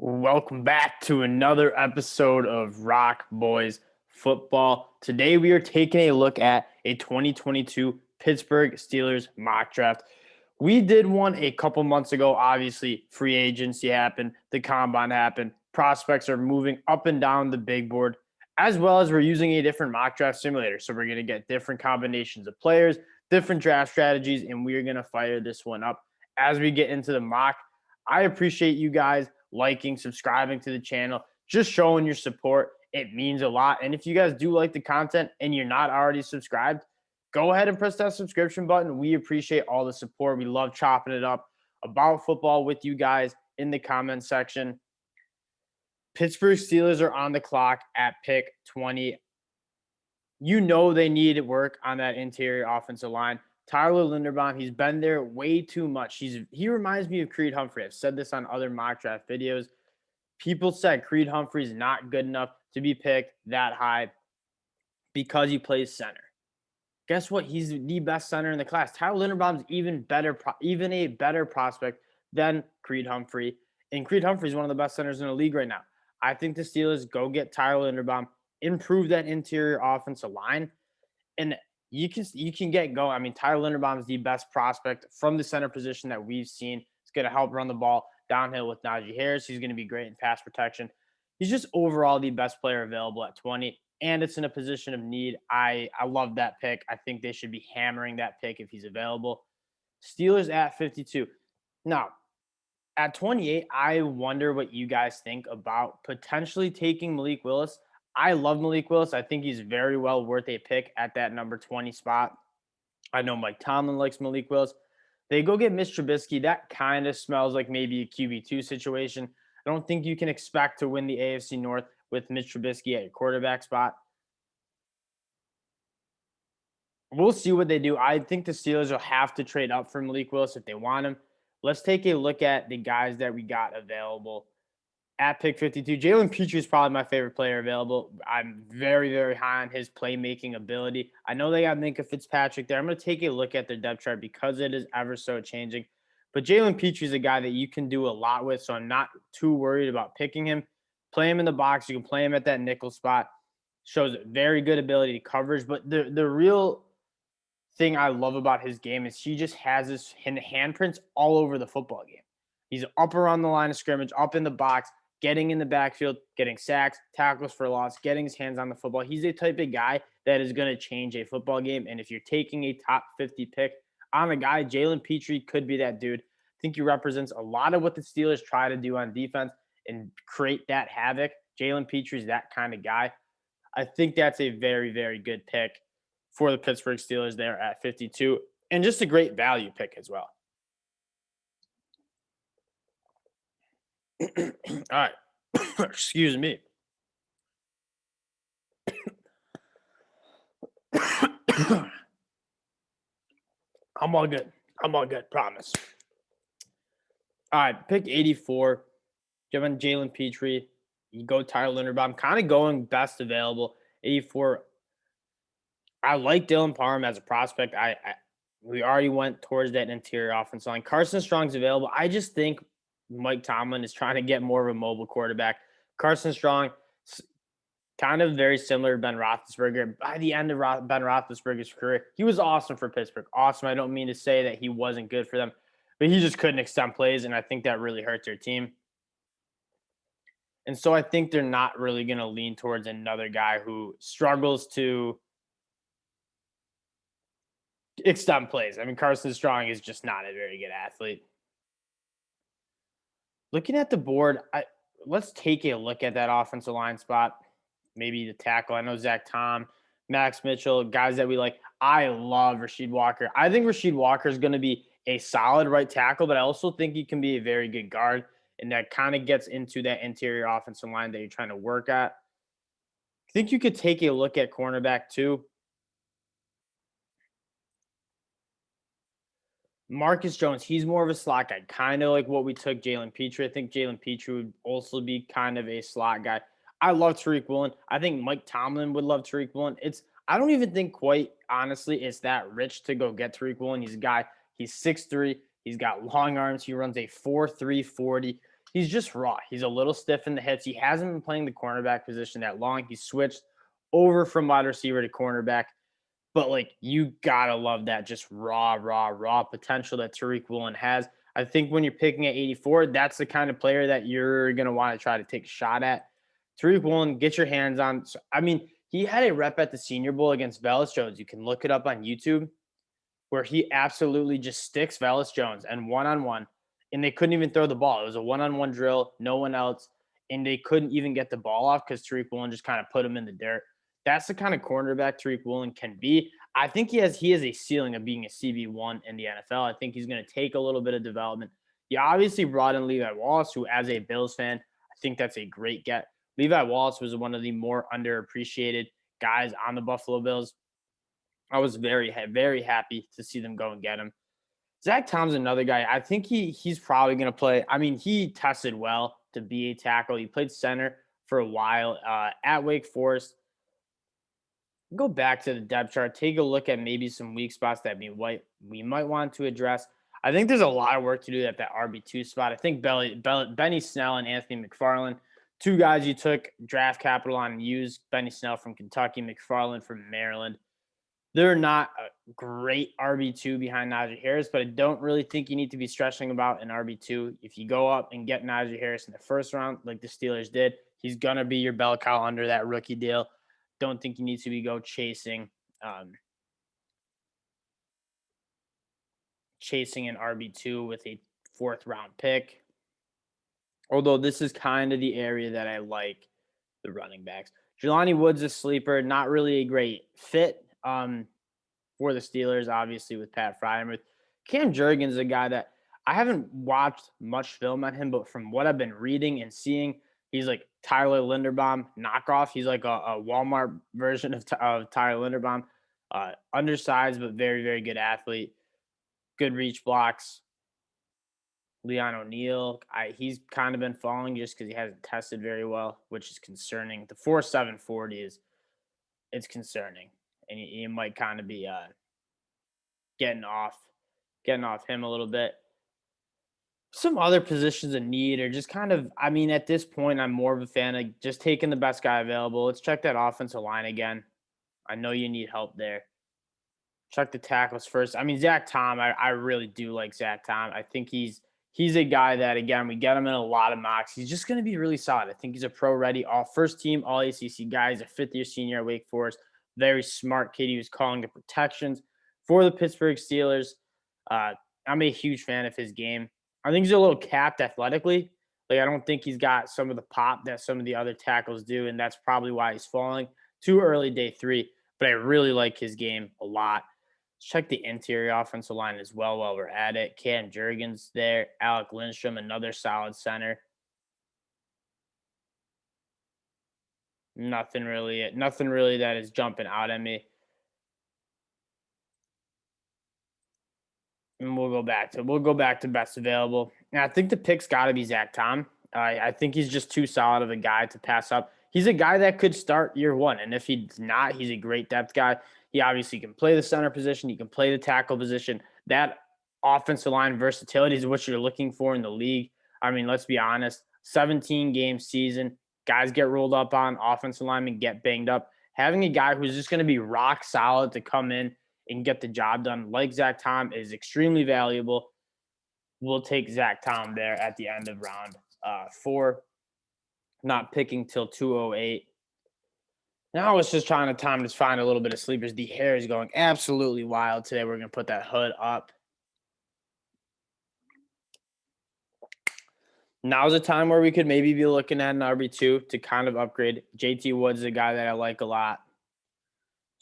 Welcome back to another episode of ROC Boys Football. Today we are taking a look at a 2022 Pittsburgh Steelers mock draft. We did one a couple months ago. Obviously, free agency happened, the combine happened, prospects are moving up and down the big board, as well as we're using a different mock draft simulator. So we're going to get different combinations of players, different draft strategies, and we're going to fire this one up as we get into the mock. I appreciate you guys liking, subscribing to the channel, just showing your support. It means a lot. And if you guys do like the content and you're not already subscribed, go ahead and press that subscription button. We appreciate all the support. We love chopping it up about football with you guys in the comment section. Pittsburgh Steelers are on the clock at pick 20. You know they need work on that interior offensive line. Tyler Linderbaum, he's been there way too much. He reminds me of Creed Humphrey. I've said this on other mock draft videos. People said Creed Humphrey's not good enough to be picked that high because he plays center. Guess what? He's the best center in the class. Tyler Linderbaum's even a better prospect than Creed Humphrey. And Creed Humphrey's one of the best centers in the league right now. I think the Steelers go get Tyler Linderbaum, improve that interior offensive line, and you can get going. I mean, Tyler Linderbaum is the best prospect from the center position that we've seen. It's going to help run the ball downhill with Najee Harris. He's going to be great in pass protection. He's just overall the best player available at 20, and it's in a position of need. I love that pick. I think they should be hammering that pick if he's available. Steelers at 52. Now, at 28, I wonder what you guys think about potentially taking Malik Willis. I love Malik Willis. I think he's very well worth a pick at that number 20 spot. I know Mike Tomlin likes Malik Willis. They go get Mitch Trubisky. That kind of smells like maybe a QB2 situation. I don't think you can expect to win the AFC North with Mitch Trubisky at your quarterback spot. We'll see what they do. I think the Steelers will have to trade up for Malik Willis if they want him. Let's take a look at the guys that we got available at pick 52. Jalen Petri is probably my favorite player available. I'm very, very high on his playmaking ability. I know they got Minkah Fitzpatrick there. I'm going to take a look at their depth chart because it is ever so changing. But Jalen Petri is a guy that you can do a lot with, so I'm not too worried about picking him. Play him in the box. You can play him at that nickel spot. Shows very good ability to coverage. But the real thing I love about his game is he just has his handprints all over the football game. He's up around the line of scrimmage, up in the box, getting in the backfield, getting sacks, tackles for loss, getting his hands on the football. He's the type of guy that is going to change a football game. And if you're taking a top 50 pick on a guy, Jalen Petri could be that dude. I think he represents a lot of what the Steelers try to do on defense and create that havoc. Jalen Petri is that kind of guy. I think that's a very, very good pick for the Pittsburgh Steelers there at 52, and just a great value pick as well. All right. Excuse me. I'm all good. Promise. All right. Pick 84. Given Jalen Petri. You go Tyler Linderbaum. Kind of going best available. 84. I like Dylan Parham as a prospect. We already went towards that interior offense line. Carson Strong's available. I just think Mike Tomlin is trying to get more of a mobile quarterback. Carson Strong, kind of very similar to Ben Roethlisberger. By the end of Ben Roethlisberger's career, he was awesome for Pittsburgh. Awesome. I don't mean to say that he wasn't good for them, but he just couldn't extend plays, and I think that really hurt their team. And so I think they're not really going to lean towards another guy who struggles to extend plays. I mean, Carson Strong is just not a very good athlete. Looking at the board, let's take a look at that offensive line spot. Maybe the tackle. I know Zach Tom, Max Mitchell, guys that we like. I love Rasheed Walker. I think Rasheed Walker is going to be a solid right tackle, but I also think he can be a very good guard, and that kind of gets into that interior offensive line that you're trying to work at. I think you could take a look at cornerback too. Marcus Jones, he's more of a slot guy, kind of like what we took Jalen Petri. I think Jalen Petri would also be kind of a slot guy. I love Tariq Woolen. I think Mike Tomlin would love Tariq Woolen. I don't even think quite honestly it's that rich to go get Tariq Woolen. He's a guy, he's 6'3", he's got long arms, he runs a 4.3 40. he's just raw. He's a little stiff in the hits. He hasn't been playing the cornerback position that long. He switched over from wide receiver to cornerback. But, like, you gotta love that just raw potential that Tariq Woolen has. I think when you're picking at 84, that's the kind of player that you're gonna want to try to take a shot at. Tariq Woolen, get your hands on. I mean, he had a rep at the Senior Bowl against Velus Jones. You can look it up on YouTube, where he absolutely just sticks Velus Jones and one-on-one, and they couldn't even throw the ball. It was a one-on-one drill, no one else, and they couldn't even get the ball off because Tariq Woolen just kind of put him in the dirt. That's the kind of cornerback Tariq Woolen can be. I think he has a ceiling of being a CB1 in the NFL. I think he's going to take a little bit of development. You obviously brought in Levi Wallace, who, as a Bills fan, I think that's a great get. Levi Wallace was one of the more underappreciated guys on the Buffalo Bills. I was very, very happy to see them go and get him. Zach Tom's another guy. I think he's probably going to play. I mean, he tested well to be a tackle. He played center for a while at Wake Forest. Go back to the depth chart. Take a look at maybe some weak spots that we might want to address. I think there's a lot of work to do at that RB2 spot. I think Benny Snell and Anthony McFarland, two guys you took draft capital on and used. Benny Snell from Kentucky, McFarland from Maryland. They're not a great RB2 behind Najee Harris, but I don't really think you need to be stressing about an RB2. If you go up and get Najee Harris in the first round, like the Steelers did, he's going to be your bell cow under that rookie deal. Don't think you need to be chasing an RB2 with a fourth round pick. Although this is kind of the area that I like the running backs. Jelani Woods is a sleeper, not really a great fit for the Steelers, obviously, with Pat Freiermuth. Cam Jurgens is a guy that I haven't watched much film on him, but from what I've been reading and seeing, he's like Tyler Linderbaum knockoff. He's like a Walmart version of Tyler Linderbaum. Undersized, but very, very good athlete. Good reach blocks. Leon O'Neal, he's kind of been falling just because he hasn't tested very well, which is concerning. The 4.7 40 it's concerning. And you might kind of be getting off him a little bit. Some other positions of need are just kind of, I mean, at this point, I'm more of a fan of just taking the best guy available. Let's check that offensive line again. I know you need help there. Check the tackles first. I mean, Zach Tom, I really do like Zach Tom. I think he's a guy that, again, we get him in a lot of mocks. He's just going to be really solid. I think he's a pro-ready, first team, all ACC guy. He's a fifth-year senior at Wake Forest. Very smart kid. He was calling the protections for the Pittsburgh Steelers. I'm a huge fan of his game. I think he's a little capped athletically. Like, I don't think he's got some of the pop that some of the other tackles do, and that's probably why he's falling too early day 3. But I really like his game a lot. Let's check the interior offensive line as well while we're at it. Cam Jurgens there. Alec Lindstrom, another solid center. Nothing really that is jumping out at me. And we'll go back to best available. And I think the pick's got to be Zach Tom. I think he's just too solid of a guy to pass up. He's a guy that could start year 1, and if he's not, he's a great depth guy. He obviously can play the center position. He can play the tackle position. That offensive line versatility is what you're looking for in the league. I mean, let's be honest. 17-game season, guys get rolled up on, offensive linemen get banged up. Having a guy who's just going to be rock solid to come in and get the job done like Zach Tom is extremely valuable. We'll take Zach Tom there at the end of round 4. Not picking till 208. Now it's just time to find a little bit of sleepers. The hair is going absolutely wild today. We're going to put that hood up. Now's a time where we could maybe be looking at an RB2 to kind of upgrade. JT Woods is a guy that I like a lot.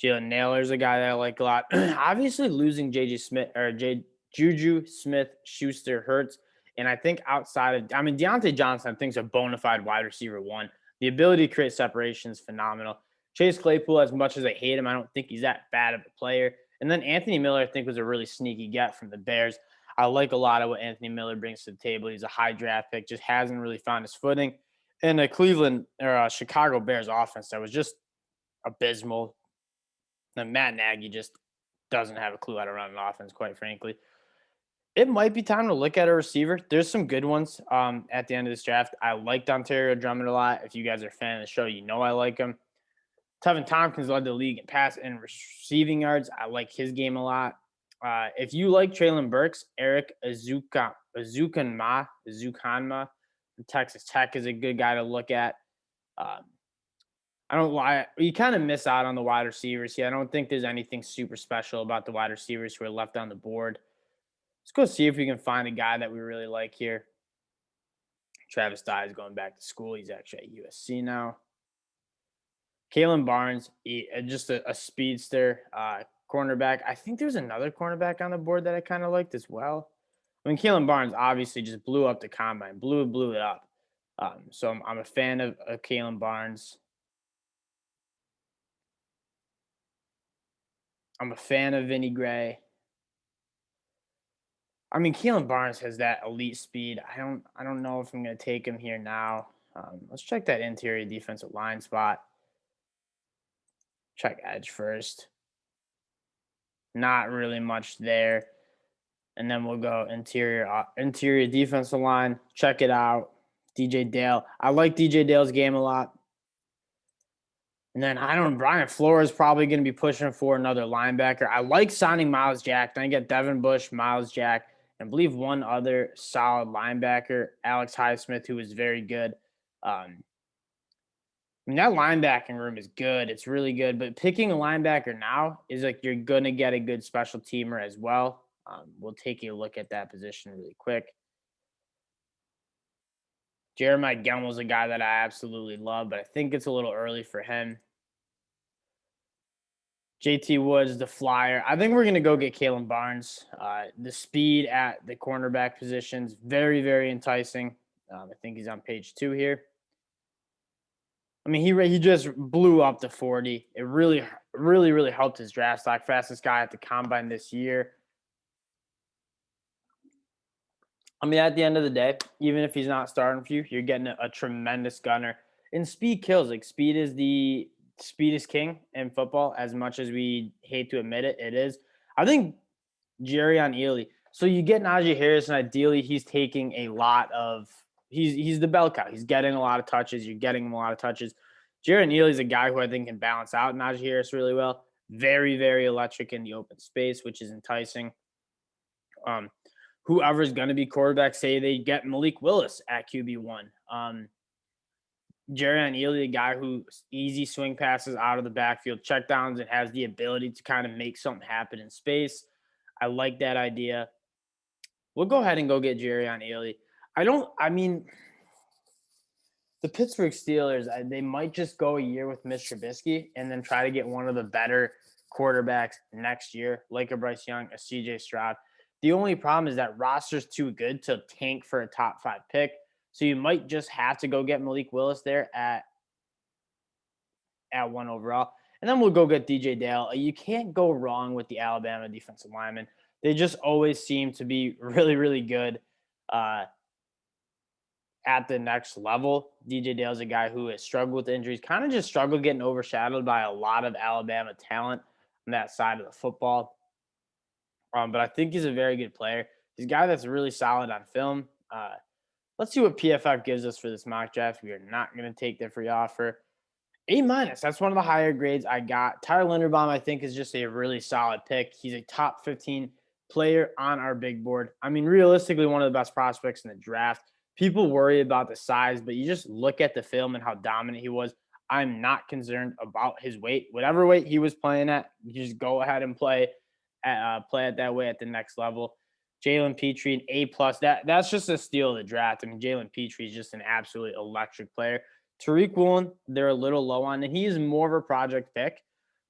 Jalen Naylor's a guy that I like a lot. Obviously, losing Juju Smith-Schuster hurts. And I think Deontay Johnson, I think, is a bona fide wide receiver 1. The ability to create separation is phenomenal. Chase Claypool, as much as I hate him, I don't think he's that bad of a player. And then Anthony Miller, I think, was a really sneaky get from the Bears. I like a lot of what Anthony Miller brings to the table. He's a high draft pick, just hasn't really found his footing. And a Chicago Bears offense that was just abysmal. And Matt Nagy just doesn't have a clue how to run an offense, quite frankly. It might be time to look at a receiver. There's some good ones at the end of this draft. I liked Ontario Drummond a lot. If you guys are a fan of the show, you know I like him. Tevin Tompkins led the league in pass and receiving yards. I like his game a lot. If you like Traylon Burks, Eric Azukanma from Texas Tech is a good guy to look at. Um, I don't lie. You kind of miss out on the wide receivers here. I don't think there's anything super special about the wide receivers who are left on the board. Let's go see if we can find a guy that we really like here. Travis Dye is going back to school. He's actually at USC now. Kalen Barnes, just a speedster cornerback. I think there's another cornerback on the board that I kind of liked as well. I mean, Kalen Barnes obviously just blew up the combine, blew it up. So I'm a fan of Kalen Barnes. I'm a fan of Vinny Gray. I mean, Keelan Barnes has that elite speed. I don't know if I'm going to take him here now. Let's check that interior defensive line spot. Check edge first. Not really much there. And then we'll go interior defensive line. Check it out. DJ Dale. I like DJ Dale's game a lot. And then Brian Flores probably going to be pushing for another linebacker. I like signing Miles Jack. Then I get Devin Bush, Miles Jack, and I believe one other solid linebacker, Alex Highsmith, who is very good. I mean, that linebacking room is good. It's really good. But picking a linebacker now is like you're going to get a good special teamer as well. We'll take a look at that position really quick. Jeremiah Gemmell's a guy that I absolutely love, but I think it's a little early for him. JT Woods, the flyer. I think we're going to go get Kalen Barnes. The speed at the cornerback positions, very, very enticing. I think he's on page 2 here. I mean, he just blew up to 40. It really, really, really helped his draft stock. Fastest guy at the combine this year. I mean, at the end of the day, even if he's not starting for you, you're getting a tremendous gunner. And speed kills. Like, speed is king in football. As much as we hate to admit it, it is. I think Jerry on Ely. So you get Najee Harris, and ideally he's taking a lot of he's the bell cow. He's getting a lot of touches. You're getting him a lot of touches. Jaron Ely is a guy who I think can balance out Najee Harris really well. Very, very electric in the open space, which is enticing. Whoever's going to be quarterback, say they get Malik Willis at QB1. Jerry Ely, a guy who easy swing passes out of the backfield, checkdowns, and has the ability to kind of make something happen in space. I like that idea. We'll go ahead and go get Jerry Ely. The Pittsburgh Steelers, they might just go a year with Mitch Trubisky and then try to get one of the better quarterbacks next year, like a Bryce Young, a CJ Stroud. The only problem is that roster's too good to tank for a top 5 pick. So you might just have to go get Malik Willis there at 1 overall. And then we'll go get DJ Dale. You can't go wrong with the Alabama defensive linemen. They just always seem to be really, really good at the next level. DJ Dale's a guy who has struggled with injuries, kind of just struggled getting overshadowed by a lot of Alabama talent on that side of the football. But I think he's a very good player. He's a guy that's really solid on film. Let's see what PFF gives us for this mock draft. We are not going to take the free offer. A-. That's one of the higher grades I got. Tyler Linderbaum, I think, is just a really solid pick. He's a top 15 player on our big board. I mean, realistically, one of the best prospects in the draft. People worry about the size, but you just look at the film and how dominant he was. I'm not concerned about his weight. Whatever weight he was playing at, you just go ahead and play at that way at the next level. Jalen Petri, an A+. That's just a steal of the draft. I mean, Jalen Petri is just an absolutely electric player. Tariq Woolen, they're a little low on, and he is more of a project pick.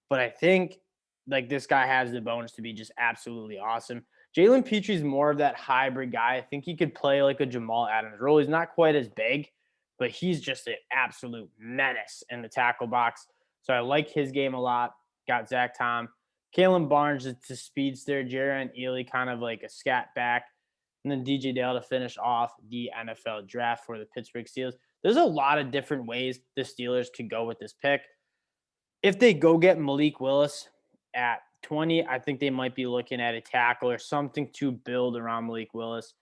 But I think like this guy has the bonus to be just absolutely awesome. Jalen Petri is more of that hybrid guy. I think he could play like a Jamal Adams role. He's not quite as big, but he's just an absolute menace in the tackle box. So I like his game a lot. Got Zach Tom. Kalen Barnes is the speedster. Jerry Ely kind of like a scat back. And then DJ Dale to finish off the NFL draft for the Pittsburgh Steelers. There's a lot of different ways the Steelers could go with this pick. If they go get Malik Willis at 20, I think they might be looking at a tackle or something to build around Malik Willis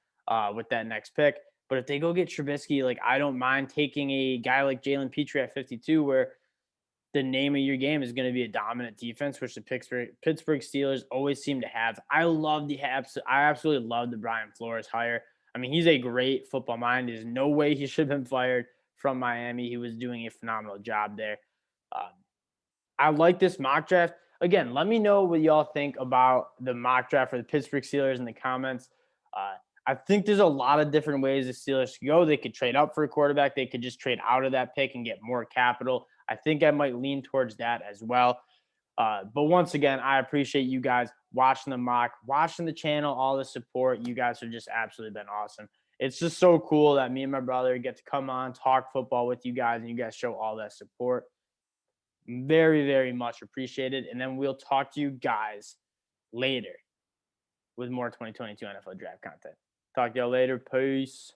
with that next pick. But if they go get Trubisky, like I don't mind taking a guy like Jalen Petri at 52, where the name of your game is going to be a dominant defense, which the Pittsburgh Steelers always seem to have. I absolutely love the Brian Flores hire. I mean, he's a great football mind. There's no way he should have been fired from Miami. He was doing a phenomenal job there. I like this mock draft. Again, let me know what y'all think about the mock draft for the Pittsburgh Steelers in the comments. I think there's a lot of different ways the Steelers could go. They could trade up for a quarterback. They could just trade out of that pick and get more capital. I think I might lean towards that as well. But once again, I appreciate you guys watching the mock, watching the channel, all the support. You guys have just absolutely been awesome. It's just so cool that me and my brother get to come on, talk football with you guys, and you guys show all that support. Very, very much appreciated. And then we'll talk to you guys later with more 2022 NFL draft content. Talk to y'all later. Peace.